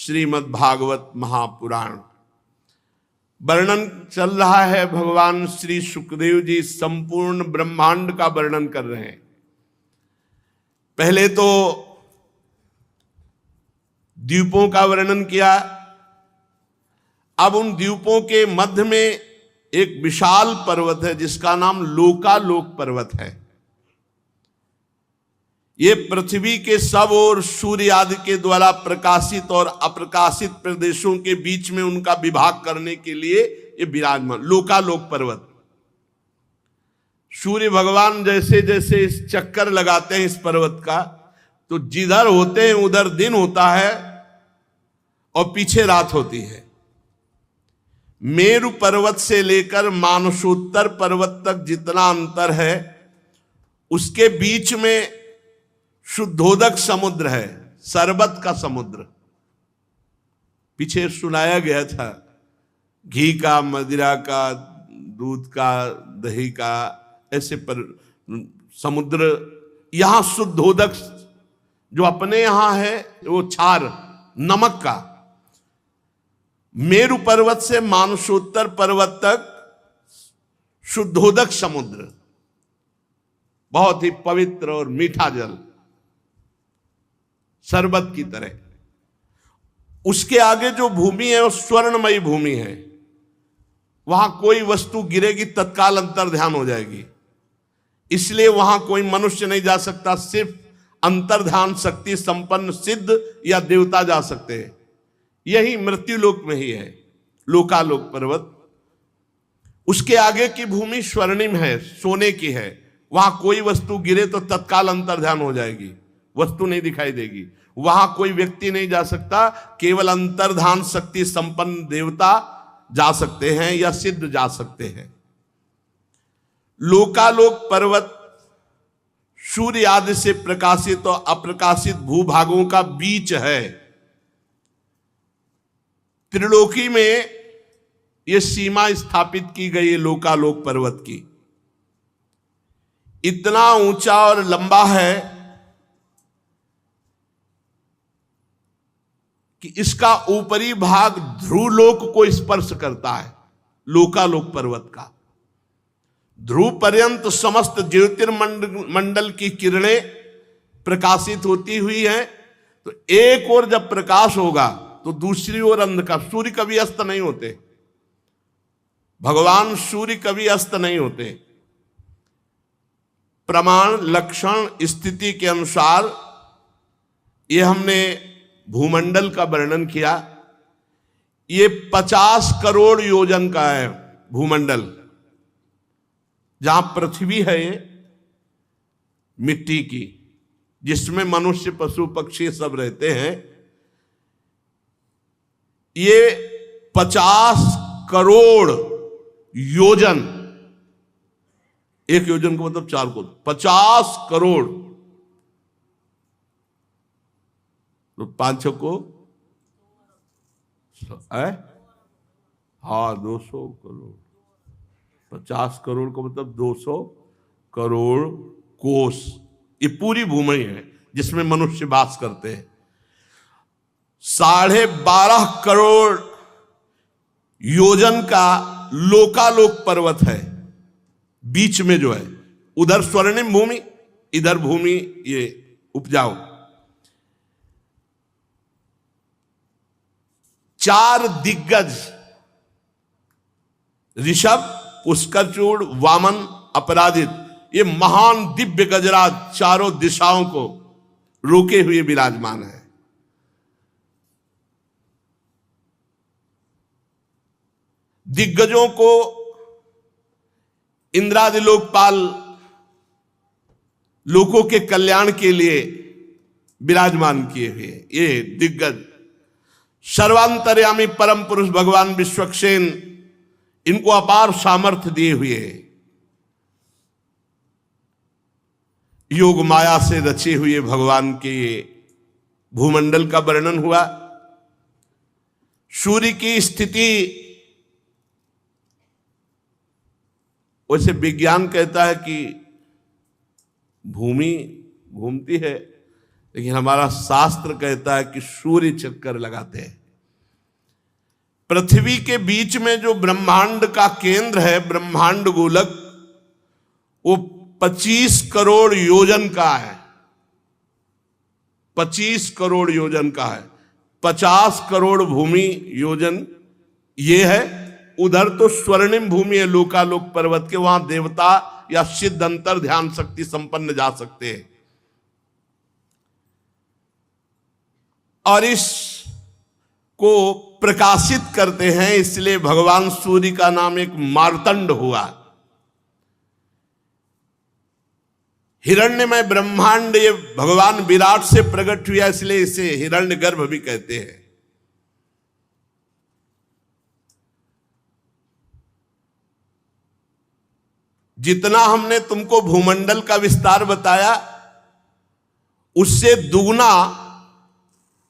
श्रीमद् भागवत महापुराण। वर्णन चल रहा है, भगवान श्री सुखदेव जी संपूर्ण ब्रह्मांड का वर्णन कर रहे हैं। पहले तो द्वीपों का वर्णन किया, अब उन द्वीपों के मध्य में एक विशाल पर्वत है जिसका नाम लोकालोक पर्वत है। ये पृथ्वी के सब ओर सूर्य आदि के द्वारा प्रकाशित और अप्रकाशित प्रदेशों के बीच में उनका विभाग करने के लिए ये विराजमान लोकालोक पर्वत। सूर्य भगवान जैसे जैसे इस चक्कर लगाते हैं इस पर्वत का, तो जिधर होते हैं उधर दिन होता है और पीछे रात होती है। मेरु पर्वत से लेकर मानसोत्तर पर्वत तक जितना अंतर है, उसके बीच में शुद्धोदक समुद्र है, शरबत का समुद्र। पीछे सुनाया गया था, घी का, मदिरा का, दूध का, दही का, ऐसे पर समुद्र। यहां शुद्धोदक जो अपने यहां है वो क्षार नमक का। मेरु पर्वत से मानसोत्तर पर्वत तक शुद्धोदक समुद्र, बहुत ही पवित्र और मीठा जल, शरबत की तरह। उसके आगे जो भूमि है वो स्वर्णमयी भूमि है। वहां कोई वस्तु गिरेगी तत्काल अंतर्ध्यान हो जाएगी, इसलिए वहां कोई मनुष्य नहीं जा सकता, सिर्फ अंतर्ध्यान शक्ति संपन्न सिद्ध या देवता जा सकते हैं। यही मृत्युलोक में ही है लोकालोक पर्वत। उसके आगे की भूमि स्वर्णिम है, सोने की है। वहां कोई वस्तु गिरे तो तत्काल अंतर्ध्यान हो जाएगी, वस्तु नहीं दिखाई देगी। वहां कोई व्यक्ति नहीं जा सकता, केवल अंतर्धान शक्ति संपन्न देवता जा सकते हैं या सिद्ध जा सकते हैं। लोकालोक पर्वत सूर्य आदि से प्रकाशित और अप्रकाशित भूभागों का बीच है। त्रिलोकी में यह सीमा स्थापित की गई है लोकालोक पर्वत की। इतना ऊंचा और लंबा है कि इसका ऊपरी भाग ध्रुवलोक को स्पर्श करता है। लोकालोक पर्वत का ध्रुव पर्यंत समस्त ज्योतिर्मंडल की किरणें प्रकाशित होती हुई हैं। तो एक ओर जब प्रकाश होगा तो दूसरी ओर अंधकार। सूर्य कभी अस्त नहीं होते, भगवान सूर्य कभी अस्त नहीं होते। प्रमाण, लक्षण, स्थिति के अनुसार ये हमने भूमंडल का वर्णन किया। ये 50 करोड़ योजन का है भूमंडल। जहां पृथ्वी है ये मिट्टी की, जिसमें मनुष्य, पशु, पक्षी सब रहते हैं, ये 50 करोड़ योजन। एक योजन को मतलब 4 करोड़, 50 करोड़ तो 5 को हाँ 200 करोड़। 50 करोड़ का मतलब 200 करोड़ कोस। ये पूरी भूमि है जिसमें मनुष्य वास करते हैं। 12.5 करोड़ योजन का लोकालोक पर्वत है बीच में जो है। उधर स्वर्णिम भूमि, इधर भूमि ये उपजाऊ। 4 दिग्गज ऋषभ, पुष्करचूड़, वामन, अपराजित, ये महान दिव्य गजराज चारों दिशाओं को रोके हुए विराजमान है। दिग्गजों को इंद्रादि लोकपाल लोगों के कल्याण के लिए विराजमान किए हुए ये दिग्गज। सर्वांतर्यामी परम पुरुष भगवान विश्वक्सेन इनको अपार सामर्थ्य दिए हुए हैं। योग माया से रचे हुए भगवान के भूमंडल का वर्णन हुआ। सूर्य की स्थिति, वैसे विज्ञान कहता है कि भूमि घूमती है, लेकिन हमारा शास्त्र कहता है कि सूर्य चक्कर लगाते हैं। पृथ्वी के बीच में जो ब्रह्मांड का केंद्र है, ब्रह्मांड गोलक, वो 25 करोड़ योजन का है। 25 करोड़ योजन का है। 50 करोड़ भूमि योजन ये है। उधर तो स्वर्णिम भूमि है लोकालोक पर्वत के, वहां देवता या सिद्ध अंतर ध्यान शक्ति संपन्न जा सकते हैं। और इस को प्रकाशित करते हैं, इसलिए भगवान सूर्य का नाम एक मार्तंड हुआ। हिरण्यमय ब्रह्मांड ये भगवान विराट से प्रकट हुआ, इसलिए इसे हिरण्यगर्भ भी कहते हैं। जितना हमने तुमको भूमंडल का विस्तार बताया, उससे दुगना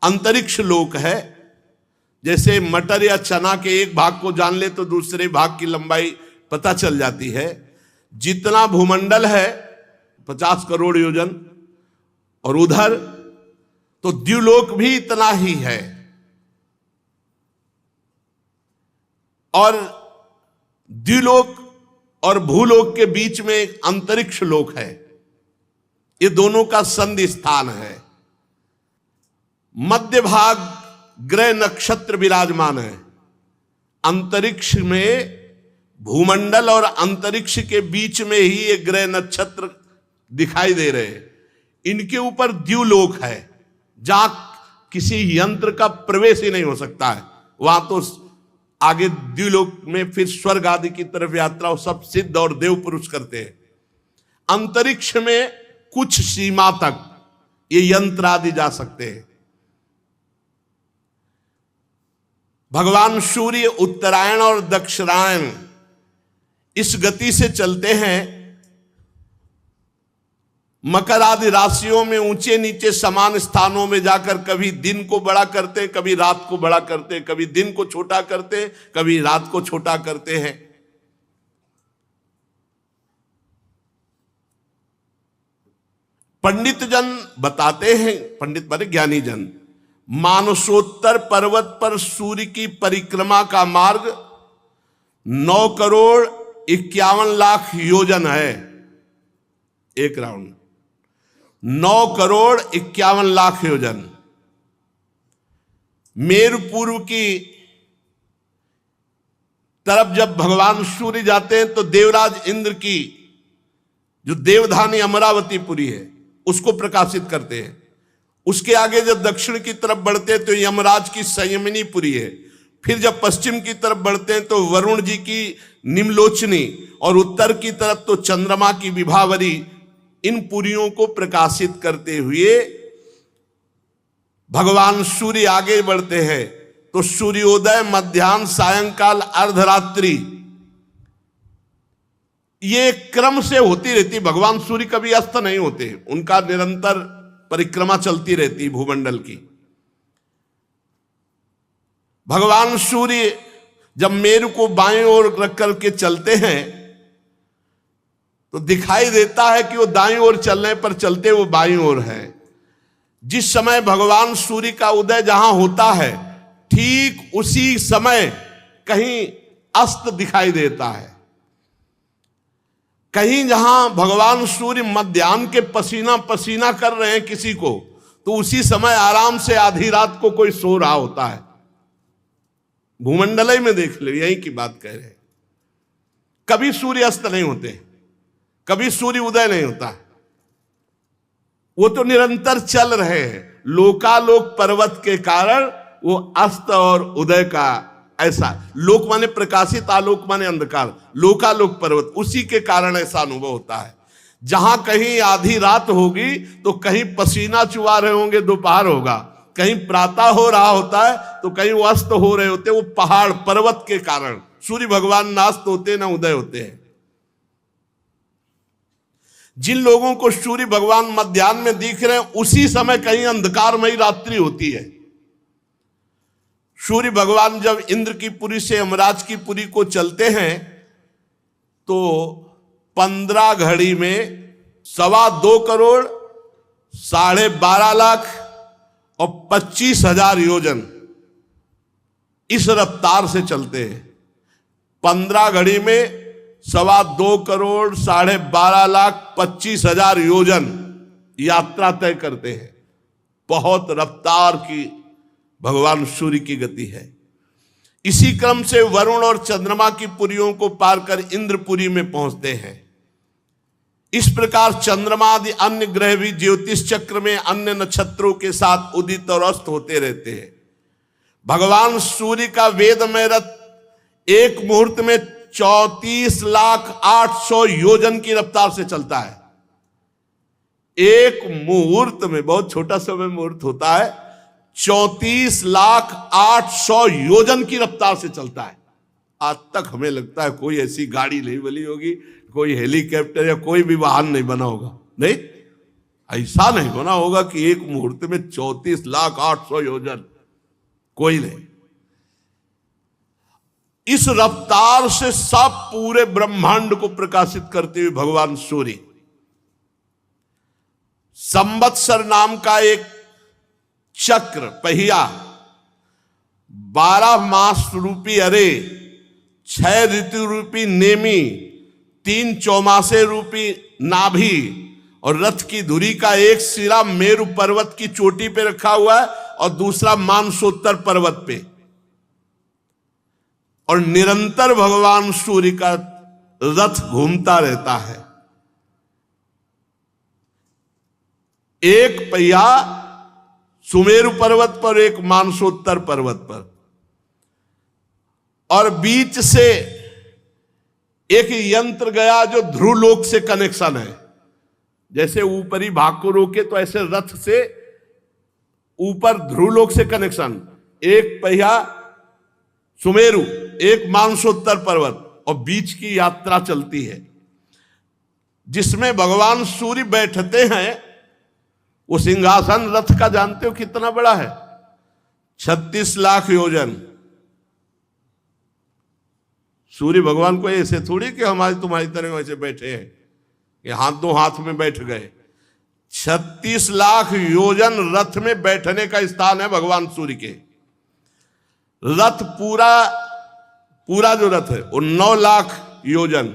अंतरिक्ष लोक है। जैसे मटर या चना के एक भाग को जान ले तो दूसरे भाग की लंबाई पता चल जाती है। जितना भूमंडल है 50 करोड़ योजन, और उधर तो द्युलोक भी इतना ही है। और द्युलोक और भूलोक के बीच में एक अंतरिक्ष लोक है। ये दोनों का संधि स्थान है। मध्य भाग ग्रह नक्षत्र विराजमान है। अंतरिक्ष में भूमंडल और अंतरिक्ष के बीच में ही ये ग्रह नक्षत्र दिखाई दे रहे हैं। इनके ऊपर द्युलोक है, जहां किसी यंत्र का प्रवेश ही नहीं हो सकता है। वहां तो आगे द्युलोक में फिर स्वर्ग आदि की तरफ यात्रा सब सिद्ध और देव पुरुष करते हैं। अंतरिक्ष में कुछ सीमा तक ये यंत्र आदि जा सकते हैं। भगवान सूर्य उत्तरायण और दक्षिणायन इस गति से चलते हैं। मकर आदि राशियों में ऊंचे नीचे समान स्थानों में जाकर कभी दिन को बड़ा करते हैं, कभी रात को बड़ा करते हैं, कभी दिन को छोटा करते हैं, कभी रात को छोटा करते हैं। पंडित जन बताते हैं, पंडित माने ज्ञानी जन, मानसोत्तर पर्वत पर सूर्य की परिक्रमा का मार्ग 9 करोड़ 51 लाख योजन है। एक राउंड 9 करोड़ 51 लाख योजन। मेरु पूर्व की तरफ जब भगवान सूर्य जाते हैं तो देवराज इंद्र की जो देवधानी अमरावती पुरी है उसको प्रकाशित करते हैं। उसके आगे जब दक्षिण की तरफ बढ़ते हैं तो यमराज की संयमिनी पुरी है। फिर जब पश्चिम की तरफ बढ़ते हैं तो वरुण जी की निम्लोचनी, और उत्तर की तरफ तो चंद्रमा की विभावरी। इन पुरियों को प्रकाशित करते हुए भगवान सूर्य आगे बढ़ते हैं तो सूर्योदय, मध्याह्न, सायंकाल, अर्धरात्रि, ये क्रम से होती रहती। भगवान सूर्य कभी अस्त नहीं होते, उनका निरंतर परिक्रमा चलती रहती भूमंडल की। भगवान सूर्य जब मेरु को बाएं ओर रख करके चलते हैं तो दिखाई देता है कि वो दाईं ओर चलने पर चलते वो बाईं ओर है। जिस समय भगवान सूर्य का उदय जहां होता है ठीक उसी समय कहीं अस्त दिखाई देता है। कहीं जहां भगवान सूर्य मध्याह्न के पसीना पसीना कर रहे हैं किसी को, तो उसी समय आराम से आधी रात को कोई सो रहा होता है। भूमंडल में देख लो, यही की बात कह रहे हैं। कभी सूर्य अस्त नहीं होते, कभी सूर्य उदय नहीं होता, वो तो निरंतर चल रहे हैं। लोकालोक पर्वत के कारण वो अस्त और उदय का ऐसा, लोक माने प्रकाशित, आलोक माने अंधकार, लोकालोक पर्वत, उसी के कारण ऐसा अनुभव होता है। जहां कहीं आधी रात होगी तो कहीं पसीना चुआ रहे होंगे, दोपहर होगा, कहीं प्रातः हो रहा होता है तो कहीं वो अस्त हो रहे होते। वो पहाड़ पर्वत के कारण सूर्य भगवान ना अस्त होते ना उदय होते हैं। जिन लोगों को सूर्य भगवान मध्याह्न में दिख रहे हैं उसी समय कहीं अंधकारमयी रात्रि होती है। सूर्य भगवान जब इंद्र की पुरी से यमराज की पुरी को चलते हैं तो 15 घड़ी में 2.25 करोड़ 12.5 और 25,000 योजन इस रफ्तार से चलते हैं। 15 घड़ी में 2.25 करोड़ 12.5 लाख 25,000 योजन यात्रा तय करते हैं। बहुत रफ्तार की भगवान सूर्य की गति है। इसी क्रम से वरुण और चंद्रमा की पुरियों को पार कर इंद्रपुरी में पहुंचते हैं। इस प्रकार चंद्रमा आदि अन्य ग्रह भी ज्योतिष चक्र में अन्य नक्षत्रों के साथ उदित और अस्त होते रहते हैं। भगवान सूर्य का वेदमय रथ एक मुहूर्त में 34,800,000 योजन की रफ्तार से चलता है। एक मुहूर्त में, बहुत छोटा समय मुहूर्त होता है, 34,800,000 योजन की रफ्तार से चलता है। आज तक हमें लगता है कोई ऐसी गाड़ी नहीं बनी होगी, कोई हेलीकॉप्टर या कोई भी वाहन नहीं बना होगा। नहीं, ऐसा नहीं बना होगा कि एक मुहूर्त में 34,800,000 योजन, कोई नहीं। इस रफ्तार से सब पूरे ब्रह्मांड को प्रकाशित करते हुए भगवान सूर्य संवत्सर नाम का एक चक्र पहिया, 12 मास रूपी अरे, 6 ऋतु रूपी नेमी, 3 चौमासे रूपी नाभि और रथ की धुरी का एक सिरा मेरु पर्वत की चोटी पे रखा हुआ है और दूसरा मानसोत्तर पर्वत पे, और निरंतर भगवान सूर्य का रथ घूमता रहता है। एक पहिया सुमेरु पर्वत पर, एक मानसोत्तर पर्वत पर, और बीच से एक यंत्र गया जो ध्रुवलोक से कनेक्शन है। जैसे ऊपरी भाग को रोके तो ऐसे रथ से ऊपर ध्रुवलोक से कनेक्शन। एक पहिया सुमेरु, एक मानसोत्तर पर्वत, और बीच की यात्रा चलती है जिसमें भगवान सूर्य बैठते हैं। वो सिंहासन रथ का जानते हो कितना बड़ा है? 36 लाख योजन। सूर्य भगवान को ऐसे थोड़ी कि हमारी तुम्हारी तरह वैसे बैठे हैं कि हाथ दो हाथ में बैठ गए। 36 लाख योजन रथ में बैठने का स्थान है भगवान सूर्य के। रथ पूरा जो रथ है वो 9 लाख योजन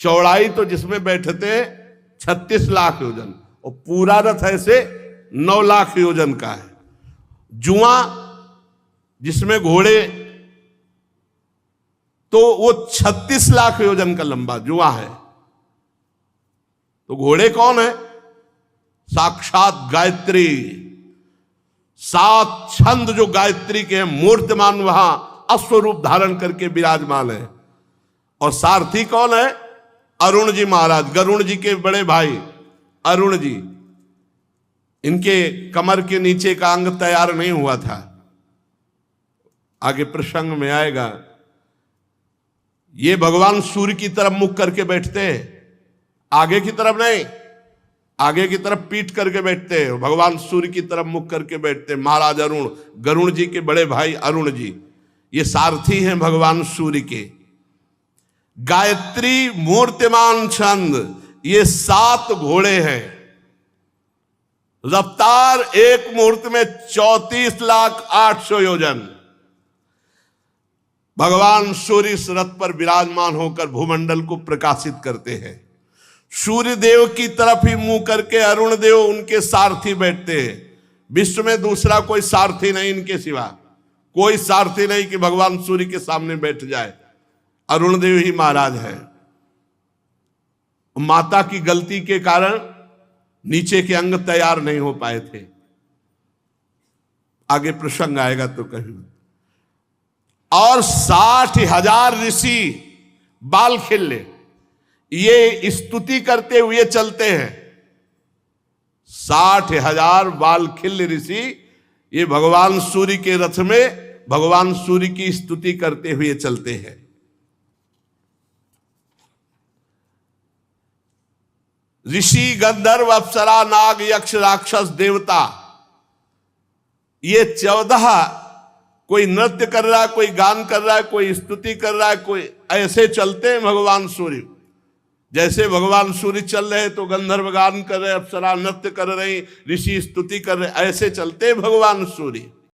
चौड़ाई, तो जिसमें बैठते हैं 36 लाख योजन, और पूरा रथ ऐसे 9 लाख योजन का है। जुआ जिसमें घोड़े, तो वो 36 लाख योजन का लंबा जुआ है। तो घोड़े कौन है? साक्षात गायत्री। 7 छंद जो गायत्री के हैं, मूर्तिमान वहां अश्वरूप धारण करके विराजमान है। और सारथी कौन है? अरुण जी महाराज, गरुण जी के बड़े भाई अरुण जी। इनके कमर के नीचे का अंग तैयार नहीं हुआ था, आगे प्रसंग में आएगा। ये भगवान सूर्य की तरफ मुख करके बैठते हैं, आगे की तरफ नहीं, आगे की तरफ पीठ करके बैठते हैं। भगवान सूर्य की तरफ मुख करके बैठते हैं महाराज अरुण, गरुण जी के बड़े भाई अरुण जी। ये सारथी हैं भगवान सूर्य के। गायत्री मूर्तिमान छंद, ये 7 घोड़े हैं। रफ्तार एक मुहूर्त में 34,800,000 योजन। भगवान सूर्य इस रथ पर विराजमान होकर भूमंडल को प्रकाशित करते हैं। सूर्य देव की तरफ ही मुंह करके अरुण देव उनके सारथी बैठते हैं। विश्व में दूसरा कोई सारथी नहीं इनके सिवा, कोई सारथी नहीं कि भगवान सूर्य के सामने बैठ जाए। अरुण देव ही महाराज है। माता की गलती के कारण नीचे के अंग तैयार नहीं हो पाए थे, आगे प्रसंग आएगा तो कहीं। और 60,000 ऋषि बाल खिल्ले ये स्तुति करते हुए चलते हैं। 60,000 बाल खिल्ले ऋषि ये भगवान सूर्य के रथ में भगवान सूर्य की स्तुति करते हुए चलते हैं। ऋषि, गंधर्व, अप्सरा, नाग, यक्ष, राक्षस, देवता, ये 14 कोई नृत्य कर रहा है, कोई गान कर रहा है, कोई स्तुति कर रहा है, कोई ऐसे चलते हैं भगवान सूर्य। जैसे भगवान सूर्य चल रहे तो गंधर्व गान कर रहे, अप्सरा नृत्य कर रही, ऋषि स्तुति कर रहे, ऐसे चलते भगवान सूर्य।